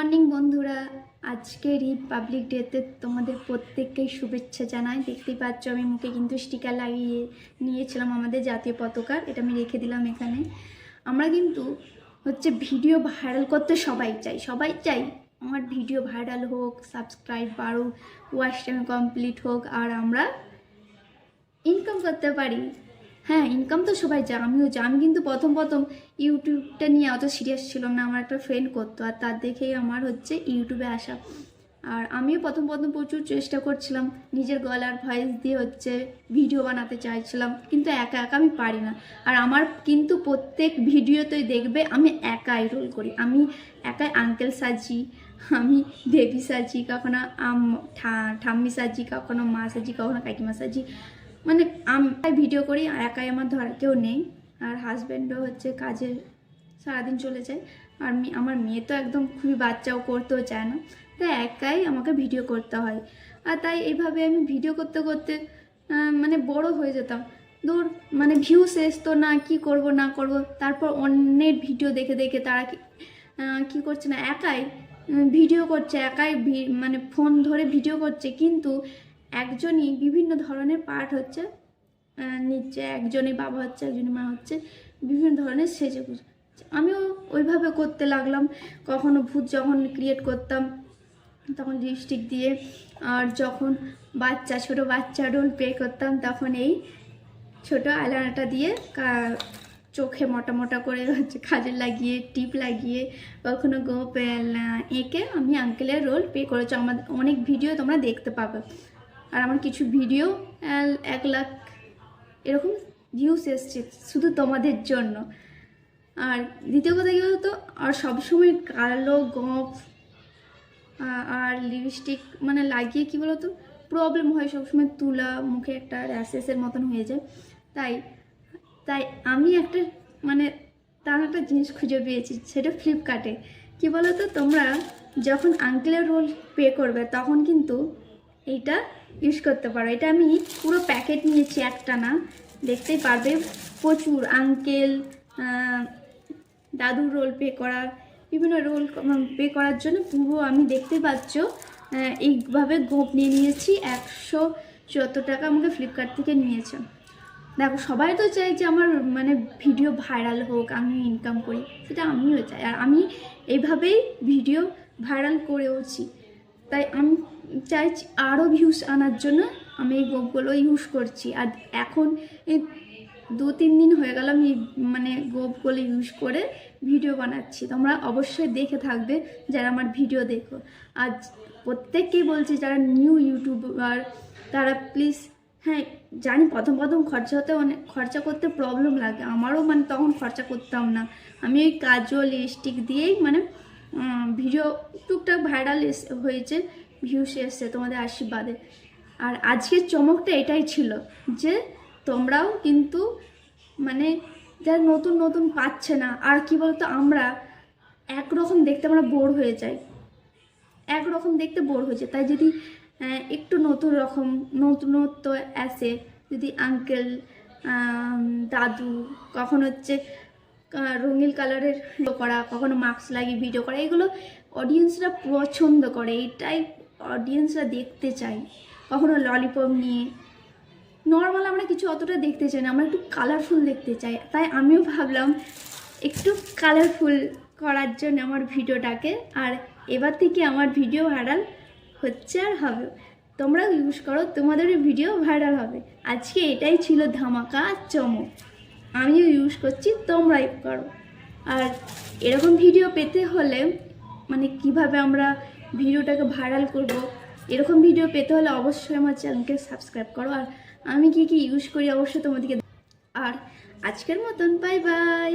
Morning বন্ধুরা, আজকে Republic ডেতে তোমাদের প্রত্যেককেই শুভেচ্ছা জানাই। দেখতেই পাচ্ছ আমি মুখে কিন্তু স্টিকার লাগিয়ে নিয়েছিলাম আমাদের জাতীয় পতাকার, এটা আমি রেখে দিলাম এখানে। আমরা কিন্তু ভিডিও ভাইরাল করতে সবাই চাই আমার ভিডিও ভাইরাল হোক, সাবস্ক্রাইব বাড়ুক, ওয়াচ টাইম কমপ্লিট হোক, আর আমরা ইনকাম করতে পারি। হ্যাঁ, ইনকাম তো সবাই চায়, আমিও চাই। আমি কিন্তু প্রথম ইউটিউবটা নিয়ে অত সিরিয়াস ছিলাম না। আমার একটা ফ্রেন্ড করতো, আর তার দেখেই আমার ইউটিউবে আসা। আর আমিও প্রথম প্রচুর চেষ্টা করছিলাম, নিজের গলার ভয়েস দিয়ে ভিডিও বানাতে চাইছিলাম, কিন্তু একা আমি পারি না। আর আমার কিন্তু প্রত্যেক ভিডিওতেই দেখবে আমি একাই রোল করি, আমি একাই আঙ্কেল সাজি, আমি বেবি সাজি, কখনো ঠাম্মি সাজি, কখনো মা সাজি, কখনো কাকিমা সাজি, মানে আমি ভিডিও করি। আর একাই, আমার ধর কেউ নেই। আর হাজব্যান্ডও কাজে সারাদিন চলে যায়। আর আমার মেয়ে তো একদম খুবই বাচ্চাও, করতেও চায় না, তাই একাই আমাকে ভিডিও করতে হয়। আর তাই এইভাবে আমি ভিডিও করতে মানে বড় হয়ে যেতাম। দূর, মানে ভিউ শেষ তো না, কি করব না করব। তারপর অন্যের ভিডিও দেখে দেখে তারা কি করছে না, একাই ভিডিও করছে, একাই মানে ফোন ধরে ভিডিও করছে, কিন্তু একজনই বিভিন্ন ধরনের পার্ট নিচ্ছে। একজনই বাবা হচ্ছে, একজনই মা হচ্ছে, বিভিন্ন ধরনের সেজে গুজে। আমিও ওইভাবে করতে লাগলাম। কখনো ভূত যখন ক্রিয়েট করতাম তখন লিপস্টিক দিয়ে, আর যখন ছোট বাচ্চা রোল প্লে করতাম তখন এই ছোট আইলাইনারটা দিয়ে চোখে মোটা করে কাজল লাগিয়ে, টিপ লাগিয়ে, কখনো গোপ এঁকে আমি আঙ্কেলের রোল প্লে করেছি। আমাদের অনেক ভিডিও তোমরা দেখতে পাবে। আর আমার কিছু ভিডিও 1 লাখ এরকম ভিউস এসছে শুধু তোমাদের জন্য। আর দ্বিতীয় কথা কী বলতো, আর সবসময় কালো গোপ আর লিপস্টিক মানে লাগিয়ে কী বলতো প্রবলেম হয়, সবসময় তুলা, মুখে একটা র্যাশেসের মতন হয়ে যায়। তাই আমি তার একটা জিনিস খুঁজে পেয়েছি, সেটা ফ্লিপকার্টে। কী বলতো, তোমরা যখন আঙ্কেলের রোল পে করবে তখন কিন্তু এইটা ইউজ করতে পারো। এটা আমি পুরো প্যাকেট নিয়েছি, একটা না, দেখতেই পারবে প্রচুর আঙ্কেল দাদুর রোল পে করা, বিভিন্ন রোল পে করার জন্য পুরো আমি দেখতে পাচ্ছ এইভাবে গোপ নিয়ে নিয়েছি। 114 টাকা আমাকে ফ্লিপকার্ট থেকে নিয়েছে। দেখো, সবাই তো চাই যে আমার ভিডিও ভাইরাল হোক, আমি ইনকাম করি, সেটা আমিও চাই। আর আমি এইভাবেই ভিডিও ভাইরাল করেওছি। তাই আমি চাইছি আরও ভিউস আনার জন্য আমি এই গোপগুলো ইউজ করছি। আর এখন এই 2-3 দিন হয়ে গেল আমি গোপগুলো ইউজ করে ভিডিও বানাচ্ছি। তোমরা অবশ্যই দেখে থাকবে যারা আমার ভিডিও দেখো। আর প্রত্যেককেই বলছি, যারা নিউ ইউটিউবার তারা প্লিজ, হ্যাঁ জানি প্রথম খরচা করতে প্রবলেম লাগে, আমারও তখন খরচা করতাম না। আমি ওই কাজল লিপস্টিক দিয়েই ভিডিও টুকটাক ভাইরাল হয়েছে, ভিউস এসছে তোমাদের আশীর্বাদে। আর আজকের চমকটা এটাই ছিল যে তোমরাও কিন্তু যারা নতুন পাচ্ছে না। আর কি বলতো, আমরা একরকম দেখতে আমরা বোর হয়ে যাই, একরকম দেখতে বোর হয়ে যায়। তাই যদি একটু নতুনত্ব আসে, যদি আঙ্কেল দাদু, কখন রঙিন কালারের করা, কখনো মাস্ক লাগিয়ে ভিডিও করা, এগুলো অডিয়েন্সরা পছন্দ করে, এটাই অডিয়েন্সরা দেখতে চায়। কখনো ললিপপ নিয়ে, নর্মাল আমরা কিছু অতটা দেখতে চাই না, আমরা একটু কালারফুল দেখতে চাই। তাই আমিও ভাবলাম একটু কালারফুল করার জন্য আমার ভিডিওটাকে। আর এবার থেকে আমার ভিডিও ভাইরাল হচ্ছে আর হবে। তোমরাও ইউজ করো, তোমাদেরও ভিডিও ভাইরাল হবে। আজকে এটাই ছিল ধামাকা চমক, আমিও ইউজ করছি, তোমরাই করো। আর এরকম ভিডিও পেতে হলে কিভাবে আমরা ভিডিওটাকে ভাইরাল করব, এরকম ভিডিও পেতে হলে অবশ্যই আমার চ্যানেলকে সাবস্ক্রাইব করো। আর আমি কি ইউজ করি অবশ্যই তোমাদেরকে। আর আজকের মতন বাই বাই।